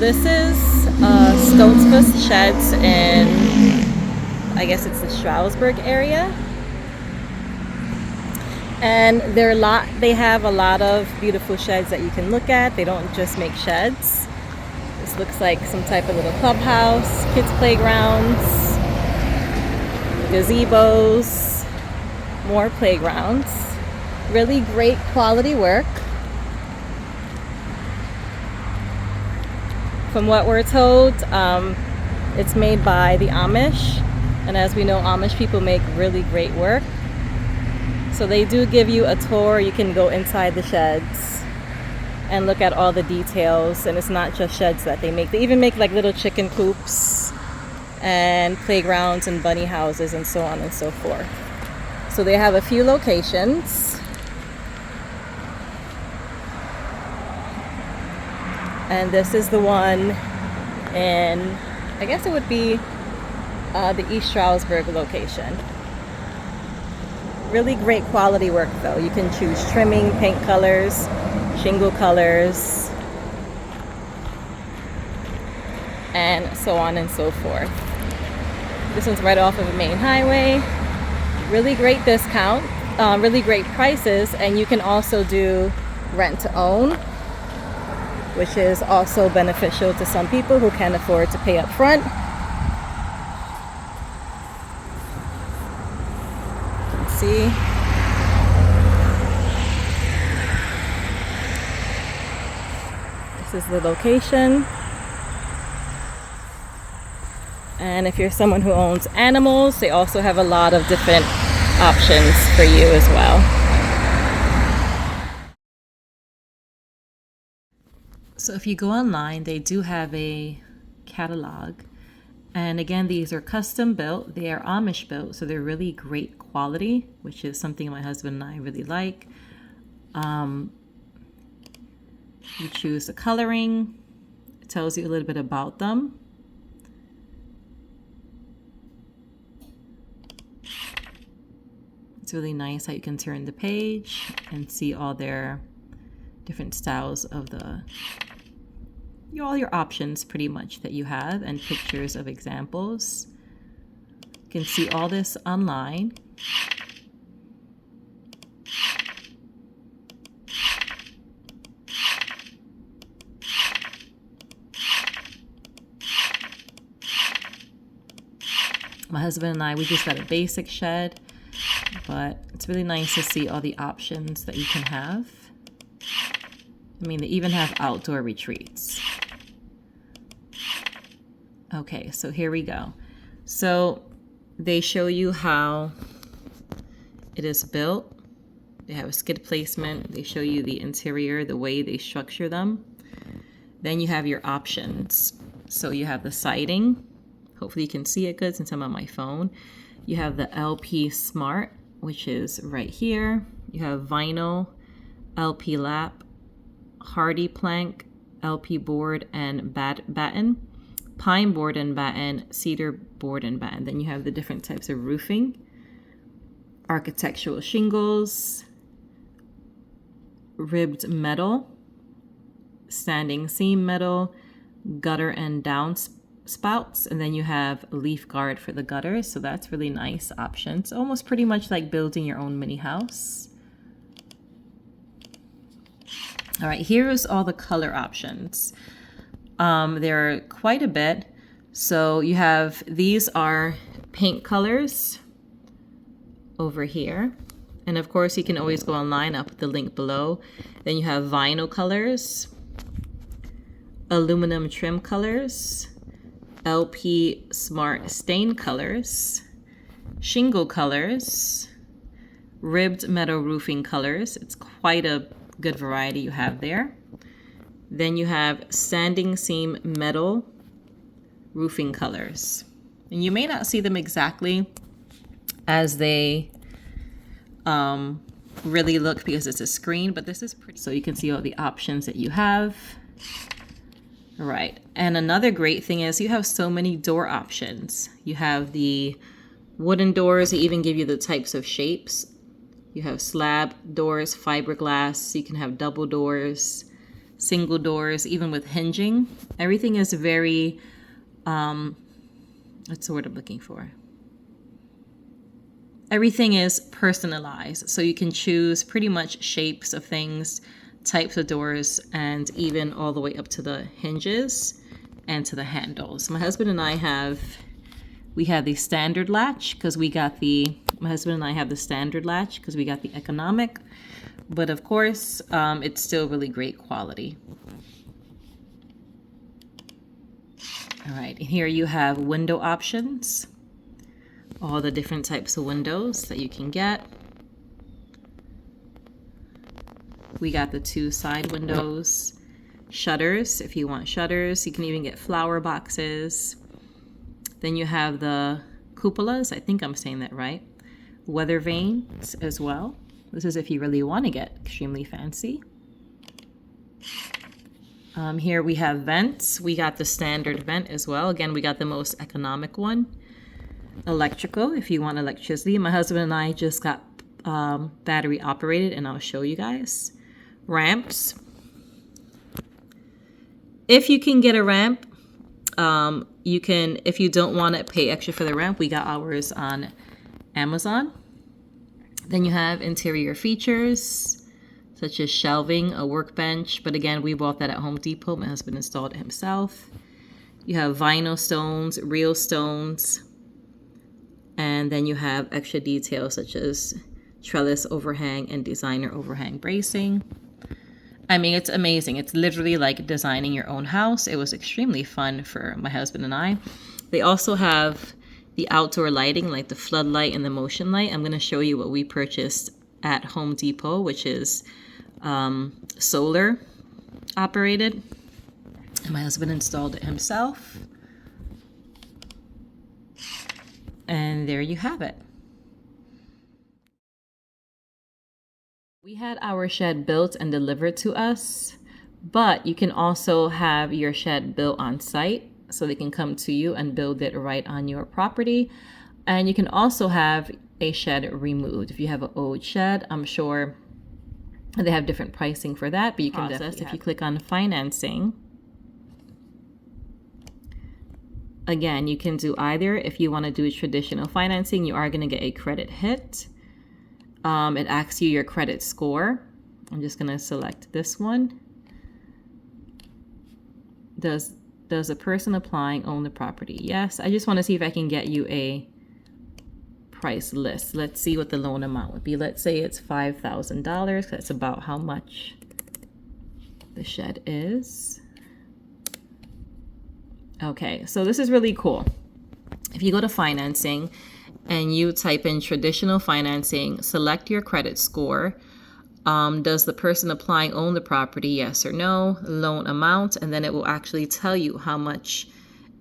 this is Stoltzfus Sheds in, I guess it's the Stroudsburg area. And they have a lot of beautiful sheds that you can look at. They don't just make sheds. This looks like some type of little clubhouse, kids playgrounds, gazebos, more playgrounds. Really great quality work. From what we're told, it's made by the Amish. And as we know, Amish people make really great work. So they do give you a tour. You can go inside the sheds and look at all the details. And it's not just sheds that they make. They even make like little chicken coops and playgrounds and bunny houses and so on and so forth. So they have a few locations. And this is the one in, I guess it would be the East Stroudsburg location. Really great quality work though. You can choose trimming, paint colors, shingle colors, and so on and so forth. This one's right off of the main highway. Really great discount, really great prices, and you can also do rent to own, which is also beneficial to some people who can't afford to pay up front. See, this is the location. And if you're someone who owns animals, they also have a lot of different options for you as well. So if you go online, they do have a catalog. And again, these are custom built. They are Amish built, so they're really great quality, which is something my husband and I really like. You choose the coloring. It tells you a little bit about them. It's really nice how you can turn the page and see all their different styles of all your options pretty much that you have, and pictures of examples. You can see all this online. My husband and I, we just got a basic shed, but it's really nice to see all the options that you can have. I mean, they even have outdoor retreats. Okay, so here we go. So they show you how it is built. They have a skid placement. They show you the interior, the way they structure them. Then you have your options. So you have the siding. Hopefully you can see it good since I'm on my phone. You have the LP Smart, which is right here. You have vinyl, LP lap, hardy plank, LP board and batten, pine board and batten, cedar board and batten. Then you have the different types of roofing, architectural shingles, ribbed metal, standing seam metal, gutter and downspouts, and then you have leaf guard for the gutters. So that's really nice options. Almost pretty much like building your own mini house. All right, here's all the color options. There are quite a bit. So you have, these are paint colors over here. And of course, you can always go online. I'll put the link below. Then you have vinyl colors, aluminum trim colors, LP Smart stain colors, shingle colors, ribbed metal roofing colors. It's quite a good variety you have there. Then you have standing seam metal roofing colors. And you may not see them exactly as they really look because it's a screen, but this is pretty. So you can see all the options that you have. All right. And another great thing is you have so many door options. You have the wooden doors. They even give you the types of shapes. You have slab doors, fiberglass. You can have double doors, single doors, even with hinging. Everything is very, what's the word I'm looking for? Everything is personalized. So you can choose pretty much shapes of things, types of doors, and even all the way up to the hinges and to the handles. My husband and I have the standard latch because my husband and I have the standard latch because we got the economic, but of course, it's still really great quality. All right, here you have window options, all the different types of windows that you can get. We got the 2 side windows, shutters, if you want shutters. You can even get flower boxes. Then you have the cupolas, I think I'm saying that right. Weather vanes as well. This is if you really want to get extremely fancy. Here we have vents. We got the standard vent as well. Again, we got the most economic one. Electrical, if you want electricity. My husband and I just got battery operated, and I'll show you guys. Ramps. If you can get a ramp, you can, if you don't want to pay extra for the ramp, we got ours on Amazon. Then you have interior features such as shelving, a workbench, but again, we bought that at Home Depot. My husband installed it himself. You have vinyl stones, real stones, and then you have extra details such as trellis overhang and designer overhang bracing. I mean, it's amazing. It's literally like designing your own house. It was extremely fun for my husband and I. They also have the outdoor lighting, like the floodlight and the motion light. I'm going to show you what we purchased at Home Depot, which is solar operated. And my husband installed it himself. And there you have it. We had our shed built and delivered to us, but you can also have your shed built on site, so they can come to you and build it right on your property. And you can also have a shed removed. If you have an old shed, I'm sure they have different pricing for that, but you can if you click on financing. Again, you can do either. If you want to do traditional financing, you are going to get a credit hit. It asks you your credit score. I'm just going to select this one. Does a person applying own the property? Yes. I just want to see if I can get you a price list. Let's see what the loan amount would be. Let's say it's $5,000. That's about how much the shed is. Okay, so this is really cool. If you go to financing and you type in traditional financing, select your credit score. Does the person applying own the property? Yes or no. Loan amount, and then it will actually tell you how much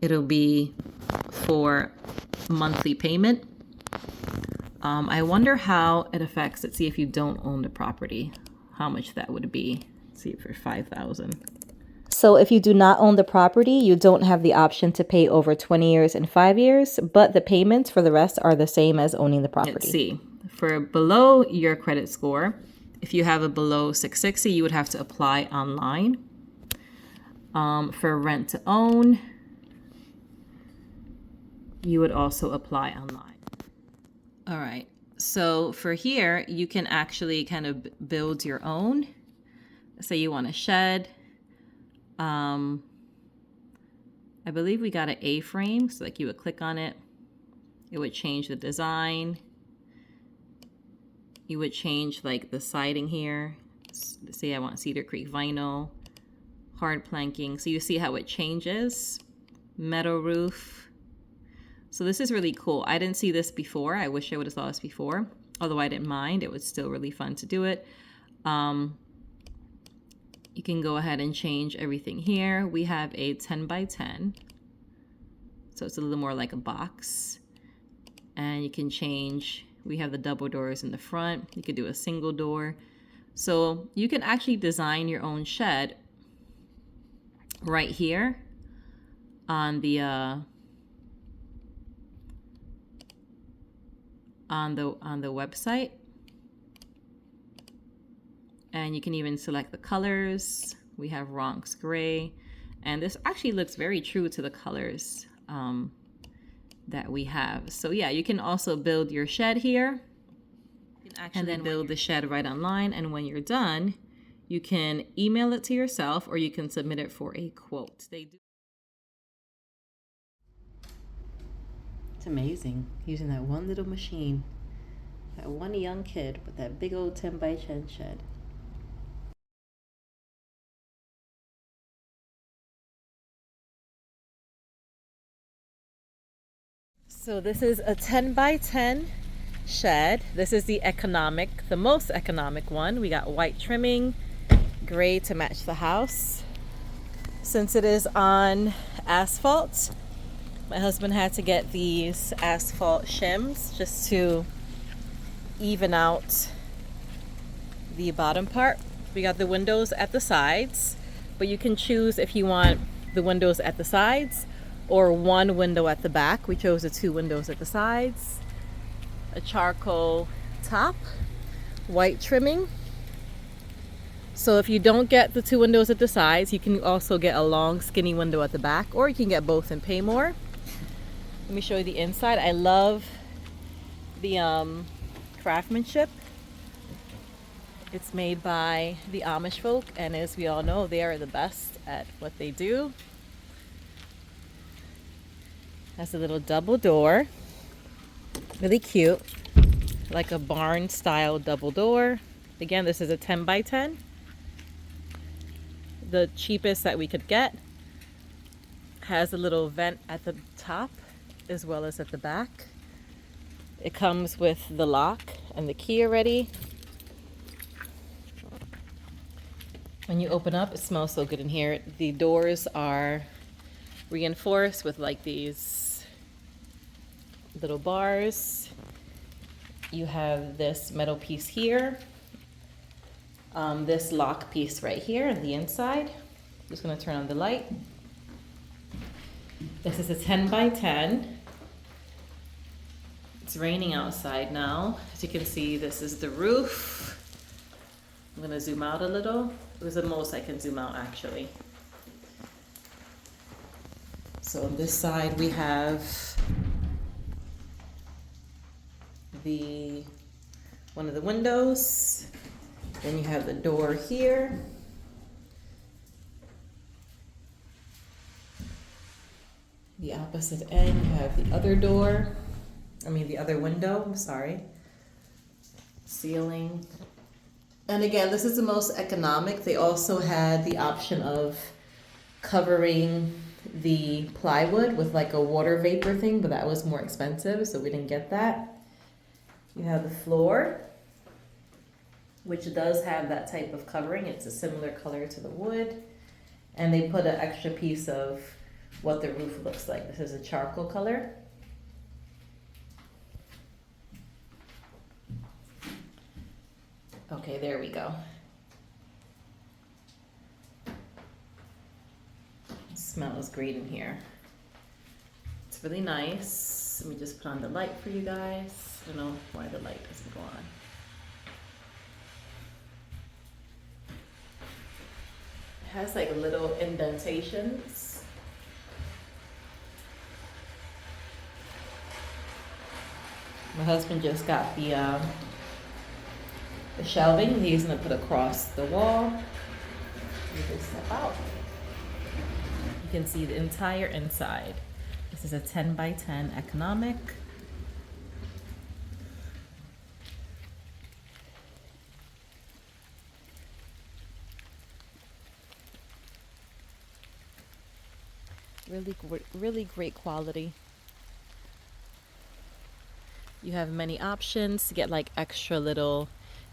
it'll be for monthly payment. I wonder how it affects. Let's see if you don't own the property, how much that would be. Let's see, for $5,000. So if you do not own the property, you don't have the option to pay over 20 years and 5 years, but the payments for the rest are the same as owning the property. Let's see. For below your credit score, if you have a below 660, you would have to apply online. For rent to own, you would also apply online. All right. So for here, you can actually kind of build your own. Say you want a shed. I believe we got an A-frame, so like you would click on it, it would change the design. You would change like the siding here. Say I want Cedar Creek vinyl, hard planking. So you see how it changes. Metal roof. So this is really cool. I didn't see this before. I wish I would have saw this before. Although I didn't mind. It was still really fun to do it. You can go ahead and change everything here. We have a 10 by 10. So it's a little more like a box. And you can change, we have the double doors in the front. You could do a single door. So you can actually design your own shed right here on the website. And you can even select the colors. We have Ronx Gray. And this actually looks very true to the colors that we have. So yeah, you can also build your shed here. And then build the shed right online. And when you're done, you can email it to yourself or you can submit it for a quote. It's amazing using that one little machine. That one young kid with that big old 10 by 10 shed. So this is a 10 by 10 shed. This is the most economic one. We got white trimming, gray to match the house. Since it is on asphalt, my husband had to get these asphalt shims just to even out the bottom part. We got the windows at the sides, but you can choose if you want the windows at the sides or one window at the back. We chose the 2 windows at the sides. A charcoal top, white trimming. So if you don't get the 2 windows at the sides, you can also get a long skinny window at the back, or you can get both and pay more. Let me show you the inside. I love the craftsmanship. It's made by the Amish folk, and as we all know, they are the best at what they do. Has a little double door. Really cute. Like a barn style double door. Again, this is a 10 by 10. The cheapest that we could get. Has a little vent at the top as well as at the back. It comes with the lock and the key already. When you open up, it smells so good in here. The doors are reinforced with like these little bars. You have this metal piece here. This lock piece right here on the inside. Just gonna turn on the light. This is a 10 by 10. It's raining outside now. As you can see, this is the roof. I'm gonna zoom out a little. It was the most I can zoom out actually. So on this side we have one of the windows. Then you have the door here. The opposite end, you have the other door. The other window, I'm sorry. Ceiling. And again, this is the most economic. They also had the option of covering the plywood with like a water vapor thing, but that was more expensive, so we didn't get that. You have the floor, which does have that type of covering. It's a similar color to the wood. And they put an extra piece of what the roof looks like. This is a charcoal color. Okay, there we go. It smells great in here. It's really nice. Let me just put on the light for you guys. I don't know why the light doesn't go on. It has like little indentations. My husband just got the shelving he's gonna put across the wall. You just step out. You can see the entire inside. This is a 10 by 10 economic. Really great quality. You have many options to get like extra little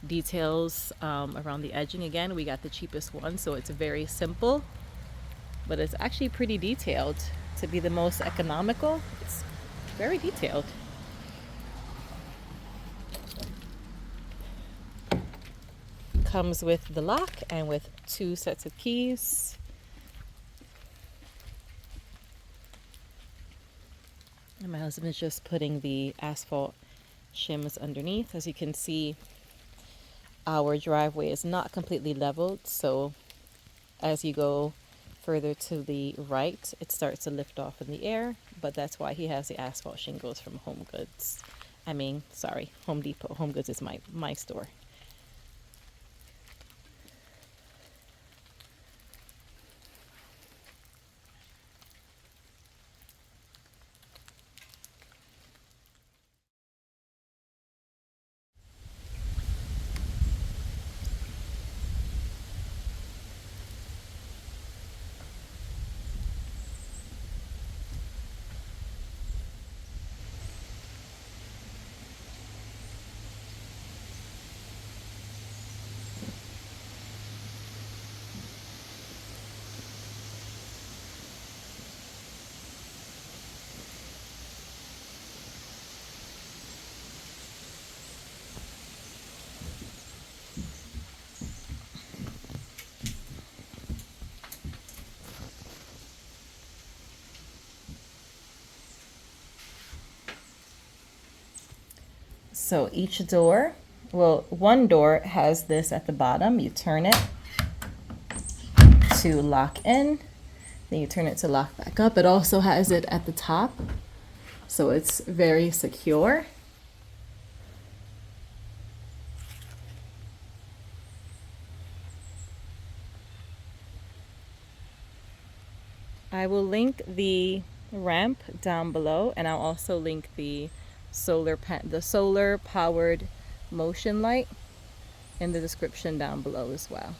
details around the edging. Again, we got the cheapest one, so it's very simple, but it's actually pretty detailed. To be the most economical, it's very detailed. Comes with the lock and with 2 sets of keys. And my husband is just putting the asphalt shims underneath. As you can see, our driveway is not completely leveled, so As you go further to the right, it starts to lift off in the air, but that's why he has the asphalt shingles from Home Goods. I mean, sorry, Home Depot. Home Goods is my store. So each door, well, one door has this at the bottom. You turn it to lock in, then you turn it to lock back up. It also has it at the top, so it's very secure. I will link the ramp down below, and I'll also link the solar powered motion light in the description down below as well.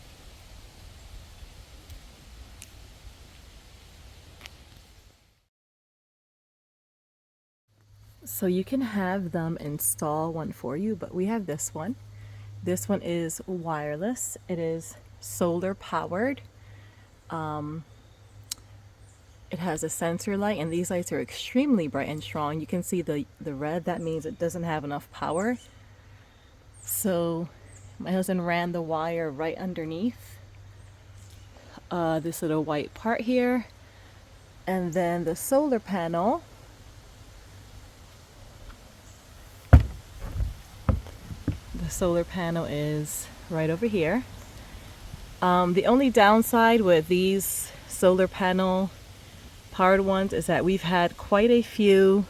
So you can have them install one for you, but we have this one. This one is wireless. It is solar powered. It has a sensor light, and these lights are extremely bright and strong. You can see the red. That means it doesn't have enough power. So my husband ran the wire right underneath this little white part here. And then the solar panel, is right over here. The only downside with these solar panel powered ones is that we've had quite a few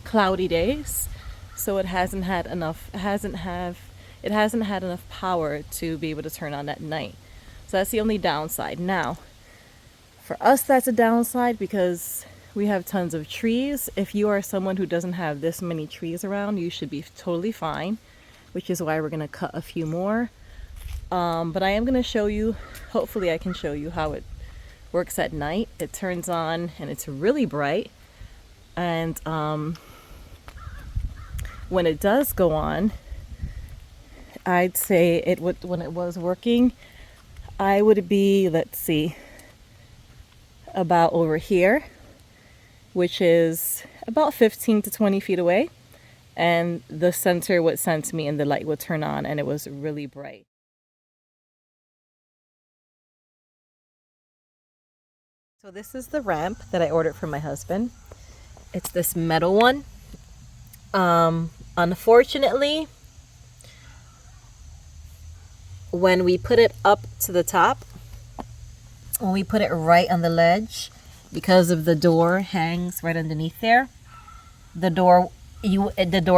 cloudy days, so it hasn't had enough power to be able to turn on at night. So that's the only downside. Now, for us, that's a downside because we have tons of trees. If you are someone who doesn't have this many trees around, you should be totally fine, which is why we're going to cut a few more. But I am going to show you, hopefully I can show you how it works at night. It turns on and it's really bright, and when it does go on, I'd say it would, when it was working, I would be, let's see, about over here, which is about 15 to 20 feet away, and the sensor would sense me and the light would turn on and it was really bright. So this is the ramp that I ordered for my husband. It's this metal one. Unfortunately, when we put it up to the top, when we put it right on the ledge, because of the door hangs right underneath there, the door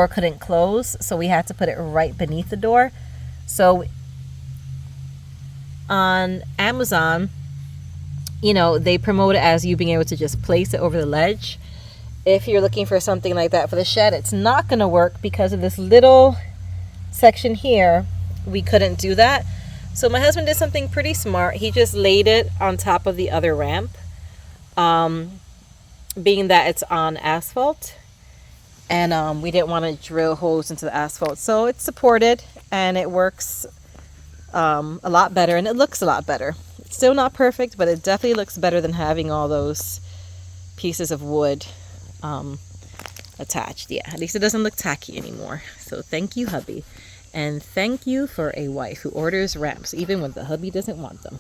couldn't close, so we had to put it right beneath the door. So on Amazon, you know, they promote it as you being able to just place it over the ledge. If you're looking for something like that for the shed, it's not going to work because of this little section here. We couldn't do that. So my husband did something pretty smart. He just laid it on top of the other ramp, being that it's on asphalt, and we didn't want to drill holes into the asphalt. So it's supported and it works a lot better, and it looks a lot better. It's still not perfect, but it definitely looks better than having all those pieces of wood attached. Yeah, at least it doesn't look tacky anymore. So thank you, hubby. And thank you for a wife who orders ramps even when the hubby doesn't want them.